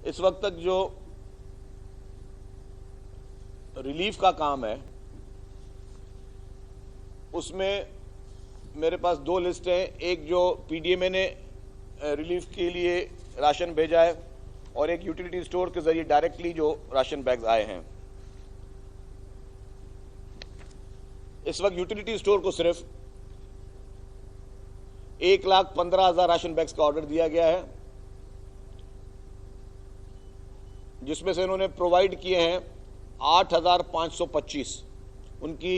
इस वक्त तक जो रिलीफ का काम है उसमें मेरे पास दो लिस्ट हैं। एक जो पीडीएमए ने रिलीफ के लिए राशन भेजा है और एक यूटिलिटी स्टोर के जरिए डायरेक्टली जो राशन बैग्स आए हैं। इस वक्त यूटिलिटी स्टोर को सिर्फ 1,15,000 राशन बैग्स का ऑर्डर दिया गया है, जिसमें से इन्होंने प्रोवाइड किए हैं 8,525। उनकी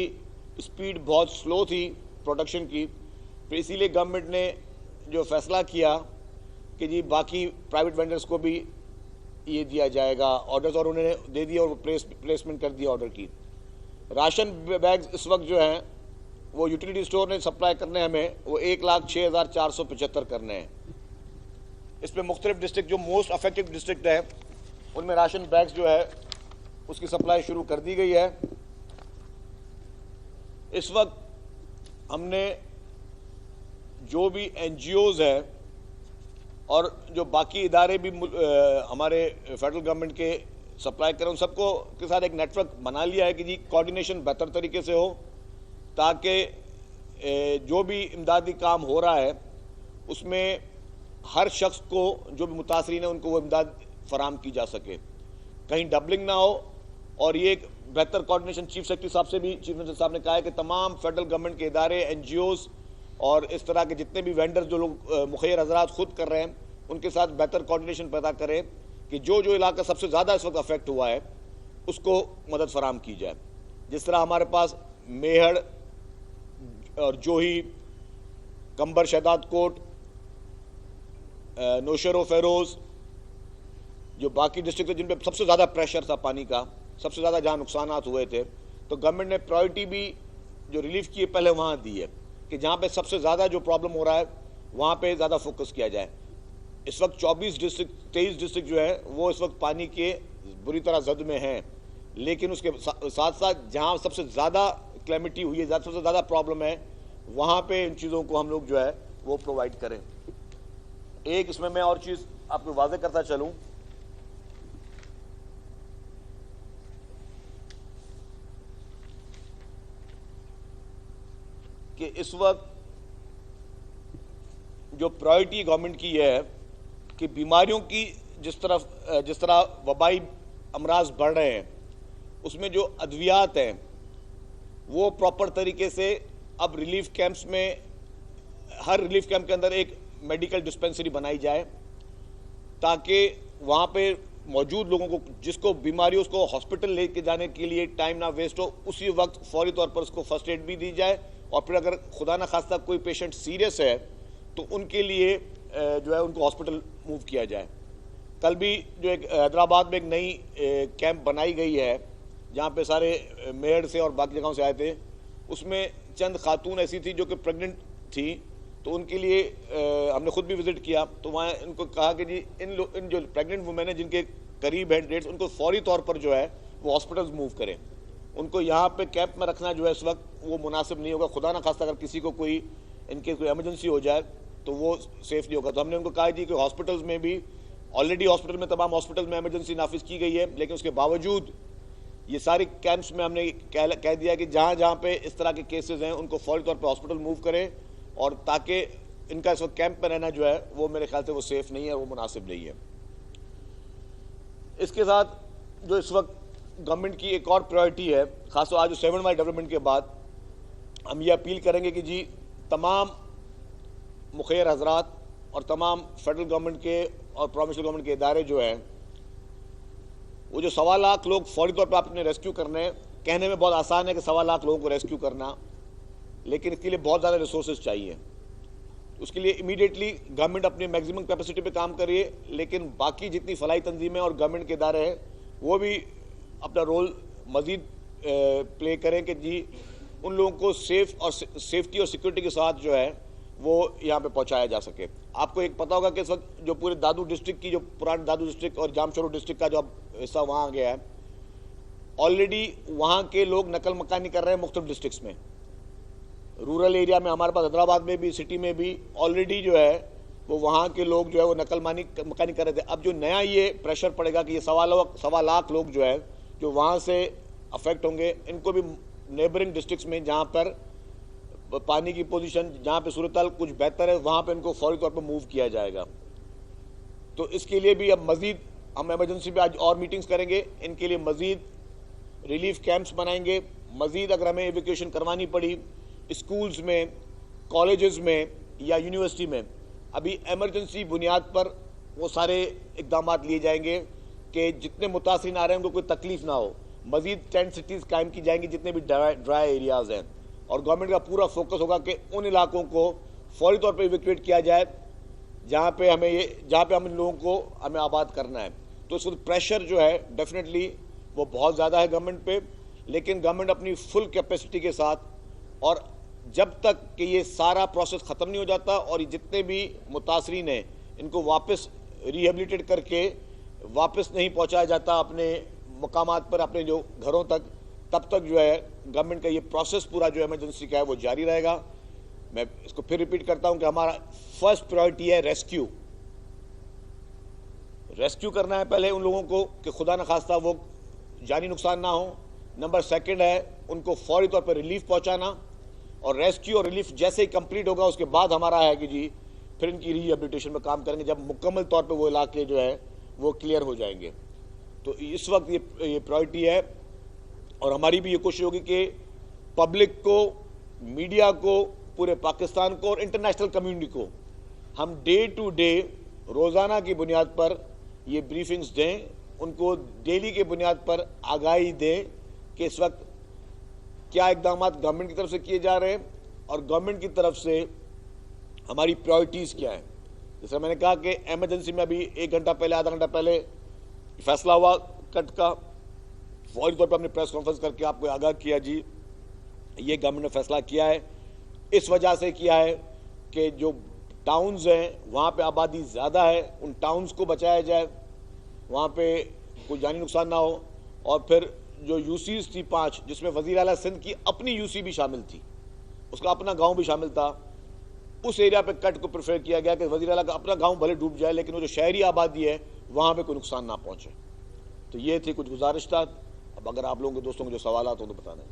स्पीड बहुत स्लो थी प्रोडक्शन की, तो इसीलिए गवर्नमेंट ने जो फैसला किया कि जी बाकी प्राइवेट वेंडर्स को भी ये दिया जाएगा ऑर्डर्स, और उन्होंने दे दिया और प्लेसमेंट कर दिया ऑर्डर की। राशन बैग्स इस वक्त जो हैं वो यूटिलिटी स्टोर ने सप्लाई करने हमें वो 1,06,475 करने हैं। इसमें मुख्तलिफ डिस्ट्रिक्ट जो मोस्ट अफेक्टेड डिस्ट्रिक्ट है उनमें राशन बैग्स जो है उसकी सप्लाई शुरू कर दी गई है। इस वक्त हमने जो भी एनजीओज है और जो बाकी इदारे भी हमारे फेडरल गवर्नमेंट के सप्लाई करें उन सबको के साथ एक नेटवर्क बना लिया है कि जी कोऑर्डिनेशन बेहतर तरीके से हो, ताकि जो भी इमदादी काम हो रहा है उसमें हर शख्स को जो भी मुतासरीन है उनको वो इमदाद फराम की जा सके, कहीं डबलिंग ना हो। और ये एक बेहतर कोऑर्डिनेशन चीफ सेक्रेटरी साहब से भी चीफ मिनिस्टर साहब ने कहा है कि तमाम फेडरल गवर्नमेंट के इदारे, एनजीओज और इस तरह के जितने भी वेंडर्स जो लोग मुखैर हजरात खुद कर रहे हैं उनके साथ बेहतर कोऑर्डिनेशन पैदा करें कि जो जो इलाका सबसे ज़्यादा इस वक्त अफेक्ट हुआ है उसको मदद फराम की जाए। जिस तरह हमारे पास मेहड़ और जोही, कंबर शहदाद कोट, नौशेरो फेरोज़, जो बाकी डिस्ट्रिक्ट जिन पे सबसे ज़्यादा प्रेशर था पानी का, सबसे ज़्यादा जहाँ नुकसान हुए थे, तो गवर्नमेंट ने प्रायोरिटी भी जो रिलीफ की है पहले वहाँ दी है कि जहाँ पे सबसे ज़्यादा जो प्रॉब्लम हो रहा है वहाँ पे ज़्यादा फोकस किया जाए। इस वक्त 23 डिस्ट्रिक्ट जो है वो इस वक्त पानी के बुरी तरह जद में हैं, लेकिन उसके साथ साथ जहाँ सबसे ज़्यादा क्लैमिटी हुई है, सबसे ज़्यादा प्रॉब्लम है, वहाँ पे इन चीज़ों को हम लोग जो है वो प्रोवाइड करें। एक इसमें मैं और चीज़ आपको वाज़ेह करता चलूँ कि इस वक्त जो प्रायोरिटी गवर्नमेंट की है कि बीमारियों की जिस तरह वबाई अमराज बढ़ रहे हैं उसमें जो अद्वियात हैं वो प्रॉपर तरीके से अब रिलीफ कैंप्स में, हर रिलीफ कैंप के अंदर एक मेडिकल डिस्पेंसरी बनाई जाए ताकि वहाँ पे मौजूद लोगों को जिसको बीमारी उसको हॉस्पिटल लेके जाने के लिए टाइम ना वेस्ट हो, उसी वक्त फौरी तौर पर उसको फर्स्ट एड भी दी जाए। और फिर अगर खुदा ना खास्ता कोई पेशेंट सीरियस है तो उनके लिए जो है उनको हॉस्पिटल मूव किया जाए। कल भी जो एक हैदराबाद में एक नई कैंप बनाई गई है जहाँ पे सारे मेहड़ से और बाकी जगहों से आए थे, उसमें चंद खातून ऐसी थी जो कि प्रेग्नेंट थी, तो उनके लिए हमने खुद भी विज़िट किया। तो वहाँ इनको कहा कि जी इन जो प्रेग्नेंट वुमेन है जिनके करीब हैं डेट्स, उनको फौरी तौर पर जो है वो हॉस्पिटल्स मूव करें। उनको यहाँ पे कैंप में रखना जो है इस वक्त वो मुनासिब नहीं होगा। खुदा ना खास्ता अगर किसी को कोई इनके कोई एमरजेंसी हो जाए तो वो सेफ नहीं होगा। तो हमने उनको कहा जी कि हॉस्पिटल्स में भी ऑलरेडी हॉस्पिटल में तमाम हॉस्पिटल में एमरजेंसी नाफिज की गई है, लेकिन उसके बावजूद ये सारी कैंप्स में हमने कह दिया कि जहाँ जहाँ पे इस तरह के केसेस हैं उनको फौरी तौर पर हॉस्पिटल मूव करें, और ताकि इनका इस वक्त कैंप में रहना जो है वो मेरे ख्याल से वो सेफ नहीं है, वो मुनासिब नहीं है। इसके साथ जो इस वक्त गवर्नमेंट की एक और प्रायोरिटी है, खासतौर आज 7 माइल डेवलपमेंट के बाद हम ये अपील करेंगे कि जी तमाम मुखैर हजरात और तमाम फेडरल गवर्नमेंट के और प्रोविंशियल गवर्नमेंट के इदारे जो हैं वो जो 1.25 लाख लोग फौरी तौर पर आपने रेस्क्यू करने हैं, कहने में बहुत आसान है कि 1.25 लाख लोगों को रेस्क्यू करना, लेकिन इसके लिए बहुत ज़्यादा रिसोर्सेज चाहिए। उसके लिए इमीडिएटली गवर्नमेंट अपनी मैक्सिमम कैपेसिटी पे काम करिए, लेकिन बाकी जितनी फलाई तंजीमें और गवर्नमेंट के इदारे हैं वो भी अपना रोल मज़ीद प्ले करें कि जी उन लोगों को सेफ्टी और सिक्योरिटी के साथ जो है वो यहाँ पे पहुँचाया जा सके। आपको एक पता होगा कि इस वक्त जो पूरे दादू डिस्ट्रिक्ट की, जो पुराने दादू डिस्ट्रिक्ट और जामशोरो डिस्ट्रिक्ट का जो अब हिस्सा वहाँ आ गया है, ऑलरेडी वहाँ के लोग नकल मकानी कर रहे हैं मुख्तलिफ डिस्ट्रिक्ट्स में। रूरल एरिया में हमारे पास हैदराबाद में भी, सिटी में भी ऑलरेडी जो है वो वहाँ के लोग जो है वो नकलमानी मकानी कर रहे थे। अब जो नया ये प्रेशर पड़ेगा कि ये 1.25 लाख लोग जो है जो वहाँ से अफेक्ट होंगे, इनको भी नेबरिंग डिस्ट्रिक्ट्स में जहाँ पर पानी की पोजीशन, जहाँ पे सूरत कुछ बेहतर है, वहाँ पे इनको फौरी तौर पर मूव किया जाएगा। तो इसके लिए भी अब मजीद हम इमरजेंसी पे आज और मीटिंग्स करेंगे, इनके लिए मजीद रिलीफ कैंप्स बनाएंगे। मजीद अगर हमें एवैक्यूएशन करवानी पड़ी स्कूल्स में, कॉलेजेस में या यूनिवर्सिटी में, अभी इमरजेंसी बुनियाद पर वो सारे इकदाम लिए जाएंगे कि जितने मुतासिर आ रहे हैं उनको कोई तकलीफ ना हो। मजीद टेंट सिटीज़ कायम की जाएंगी जितने भी ड्राई एरियाज़ हैं, और गवर्नमेंट का पूरा फोकस होगा कि उन इलाकों को फौरी तौर पर इवैक्यूएट किया जाए जहाँ पे हम इन लोगों को हमें आबाद करना है। तो इस वक्त प्रेशर जो है डेफिनेटली वो बहुत ज़्यादा है गवर्नमेंट पे, लेकिन गवर्नमेंट अपनी फुल कैपेसिटी के साथ, और जब तक कि ये सारा प्रोसेस ख़त्म नहीं हो जाता और ये जितने भी मुतासरीन हैं इनको वापस रिहेबिलिटेट करके वापस नहीं पहुँचाया जाता अपने मकामात पर, अपने जो घरों तक, तब तक जो है गवर्नमेंट का ये प्रोसेस पूरा जो इमरजेंसी का है वो जारी रहेगा। मैं इसको फिर रिपीट करता हूं कि हमारा फर्स्ट प्रायोरिटी है रेस्क्यू करना है पहले उन लोगों को कि खुदा न खास्ता वो जानी नुकसान ना हो। नंबर सेकंड है उनको फौरी तौर पर रिलीफ पहुंचाना, और रेस्क्यू और रिलीफ जैसे ही कंप्लीट होगा उसके बाद हमारा है कि जी फिर इनकी रिहेबिलिटेशन में काम करेंगे जब मुकम्मल तौर पर वो इलाके जो है वो क्लियर हो जाएंगे। तो इस वक्त ये प्रायोरिटी है, और हमारी भी ये कोशिश होगी कि पब्लिक को, मीडिया को, पूरे पाकिस्तान को और इंटरनेशनल कम्युनिटी को हम डे टू डे रोज़ाना की बुनियाद पर ये ब्रीफिंग्स दें, उनको डेली के बुनियाद पर आगाही दें कि इस वक्त क्या इकदाम गवर्नमेंट की तरफ से किए जा रहे हैं और गवर्नमेंट की तरफ से हमारी प्रायोरिटीज़ क्या हैं। जैसे मैंने कहा कि एमरजेंसी में अभी 1 घंटा पहले, आधा घंटा पहले फैसला हुआ कट का, फौरी तौर पर हमने प्रेस कॉन्फ्रेंस करके आपको आगाह किया जी ये गवर्नमेंट ने फैसला किया है। इस वजह से किया है कि जो टाउन्स हैं वहाँ पे आबादी ज़्यादा है, उन टाउन्स को बचाया जाए, वहाँ पे कोई जानी नुकसान ना हो। और फिर जो यूसीज थी 5, जिसमें वज़ीर आला सिंध की अपनी यूसी भी शामिल थी, उसका अपना गांव भी शामिल था, उस एरिया पे कट को प्रेफर किया गया कि वज़ीर आला का अपना गांव भले डूब जाए लेकिन वो जो शहरी आबादी है वहाँ पे कोई नुकसान ना पहुँचे। तो ये थी कुछ गुजारिश था। अब अगर आप लोगों के दोस्तों को जो सवाल हो तो बता दें।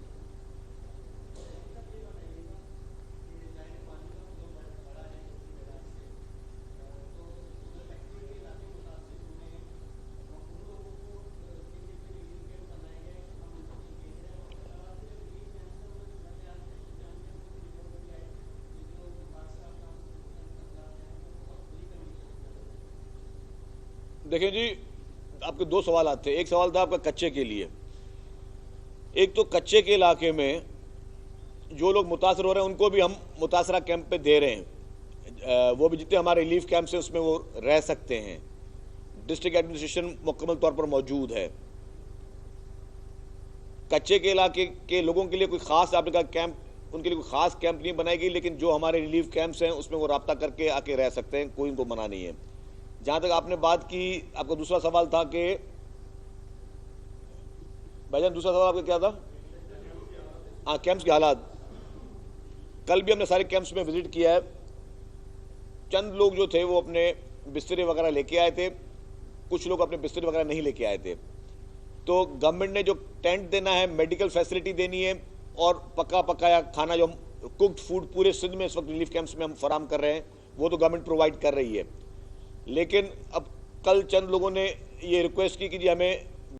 देखिए जी, आपके 2 सवाल आते हैं। एक सवाल था आपका कच्चे के लिए। एक तो कच्चे के इलाके में जो लोग मुतासर हो रहे हैं उनको भी हम मुतासरा कैंप पे दे रहे हैं, वो भी जितने हमारे रिलीफ कैंप से उसमें वो रह सकते हैं। डिस्ट्रिक्ट एडमिनिस्ट्रेशन मुकम्मल तौर पर मौजूद है। कच्चे के इलाके के लोगों के लिए कोई ख़ास आपने कहा कैंप, उनके लिए कोई ख़ास कैंप नहीं बनाई गई, लेकिन जो हमारे रिलीफ कैंप्स हैं उसमें वो रब्ता करके आके रह सकते हैं, कोई उनको मना नहीं है। जहाँ तक आपने बात की, आपका दूसरा सवाल था कि भाईजान दूसरा सवाल आपका क्या था? हाँ, कैंप्स के हालात। कल भी हमने सारे कैंप्स में विजिट किया है। चंद लोग जो थे वो अपने बिस्तरे वगैरह लेके आए थे, कुछ लोग अपने बिस्तरे वगैरह नहीं लेके आए थे। तो गवर्नमेंट ने जो टेंट देना है, मेडिकल फैसिलिटी देनी है और पका पकाया खाना, जो कुक्ड फूड पूरे सिंध में इस वक्त रिलीफ कैंप्स में हम फराम कर रहे हैं, वो तो गवर्नमेंट प्रोवाइड कर रही है। लेकिन अब कल चंद लोगों ने ये रिक्वेस्ट की कि जी हमें